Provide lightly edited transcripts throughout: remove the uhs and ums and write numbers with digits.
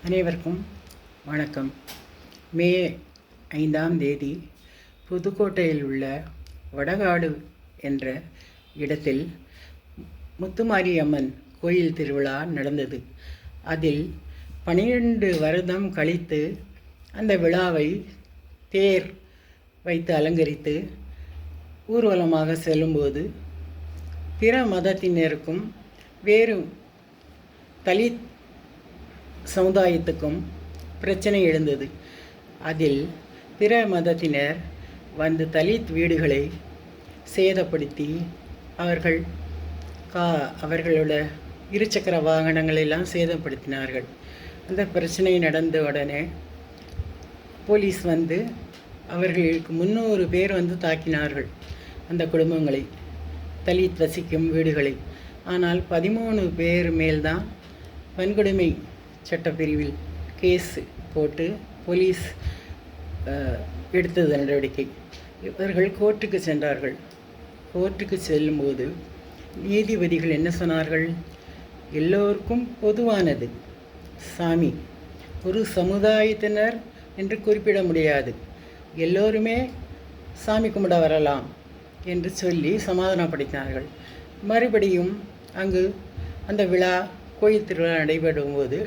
அனைவருக்கும் வணக்கம். மே 5ஆம் தேதி புதுக்கோட்டையில் உள்ள வடகாடு என்ற இடத்தில் முத்துமாரியம்மன் கோயில் திருவிழா நடந்தது. அதில் 12 வருடம் கழித்து அந்த விழாவை தேர் வைத்து அலங்கரித்து ஊர்வலமாக செல்லும்போது பிற மதத்தினருக்கும் வேறு தலித் சமுதாயத்துக்கும் பிரச்சனை எழுந்தது. அதில் பிற மதத்தினர் வந்து தலித் வீடுகளை சேதப்படுத்தி அவர்களோட இருசக்கர வாகனங்களெல்லாம் சேதப்படுத்தினார்கள். அந்த பிரச்சனை நடந்த உடனே போலீஸ் வந்து அவர்களுக்கு 300 பேர் வந்து தாக்கினார்கள் அந்த குடும்பங்களை, தலித் வசிக்கும் வீடுகளை. ஆனால் 13 பேர் மேல்தான் வன்கொடுமை சட்டப்பிரிவில் கேஸ் போட்டு போலீஸ் எடுத்தது நடவடிக்கை. இவர்கள் கோர்ட்டுக்கு சென்றார்கள். கோர்ட்டுக்கு செல்லும்போது நீதிபதிகள் என்ன சொன்னார்கள்? எல்லோருக்கும் பொதுவானது சாமி, ஒரு சமுதாயத்தினர் என்று குறிப்பிட முடியாது, எல்லோருமே சாமி கும்பிட வரலாம் என்று சொல்லி சமாதானப்படுத்தினார்கள். மறுபடியும் அங்கு அந்த விழா கோயில் திருவிழா நடைபெறும்போது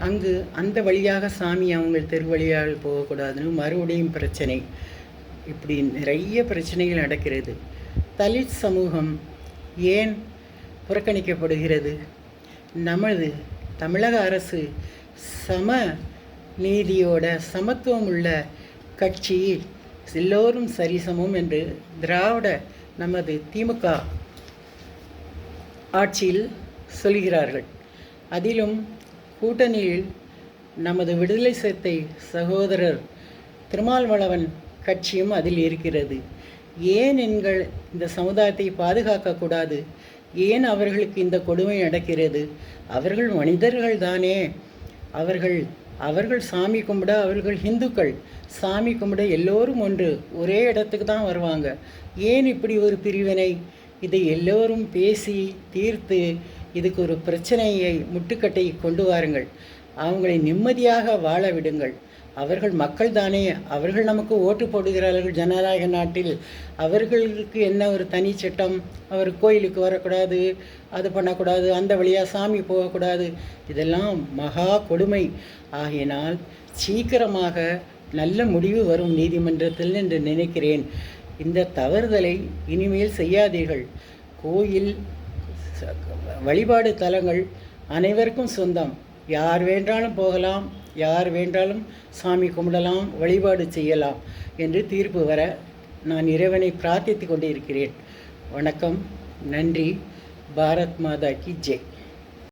அங்கு அந்த வழியாக சாமி அவங்க தெரு வழியாக போகக்கூடாதுன்னு மறுபடியும் பிரச்சனை. இப்படி நிறைய பிரச்சனைகள் நடக்கிறது. தலித் சமூகம் ஏன் புறக்கணிக்கப்படுகிறது? நமது தமிழக அரசு சம நீதியோட சமத்துவம் உள்ள கட்சி, எல்லோரும் சரிசமம் என்று திராவிட நமது திமுக ஆட்சியில் சொல்கிறார்கள். அதிலும் கூட்டணியில் நமது விடுதலை சிறுத்தை சகோதரர் திருமாவளவன் கட்சியும் அதில் இருக்கிறது. ஏன் இந்த சமுதாயத்தை பாதுகாக்கக்கூடாது? ஏன் அவர்களுக்கு இந்த கொடுமை நடக்கிறது? அவர்கள் மனிதர்கள் தானே. அவர்கள் சாமி கும்பிட, அவர்கள் இந்துக்கள் சாமி கும்பிட எல்லோரும் ஒரே இடத்துக்கு தான் வருவாங்க. ஏன் இப்படி ஒரு பிரிவினை? இதை எல்லோரும் பேசி தீர்த்து இதுக்கு ஒரு பிரச்சனையை முட்டுக்கட்டை கொண்டு வாருங்கள். அவங்களை நிம்மதியாக வாழ விடுங்கள். அவர்கள் மக்கள் தானே. அவர்கள் நமக்கு ஓட்டு போடுகிறார்கள் ஜனநாயக நாட்டில். அவர்களுக்கு என்ன ஒரு தனி சட்டம்? அவர் கோயிலுக்கு வரக்கூடாது, அது பண்ணக்கூடாது, அந்த வழியாக சாமி போகக்கூடாது. இதெல்லாம் மகா கொடுமை. ஆகையினால் சீக்கிரமாக நல்ல முடிவு வரும் நீதிமன்றத்தில் என்று நினைக்கிறேன். இந்த தவறுதலை இனிமேல் செய்யாதீர்கள். கோயில் வழிபாடு தலங்கள் அனைவருக்கும் சொந்தம். யார் வேண்டாலும் போகலாம், யார் வேண்டாலும் சாமி கும்பிடலாம், வழிபாடு செய்யலாம் என்று தீர்ப்பு வர நான் இறைவனை பிரார்த்தித்து கொண்டிருக்கிறேன். வணக்கம், நன்றி. பாரத் மாதா கி ஜெய்.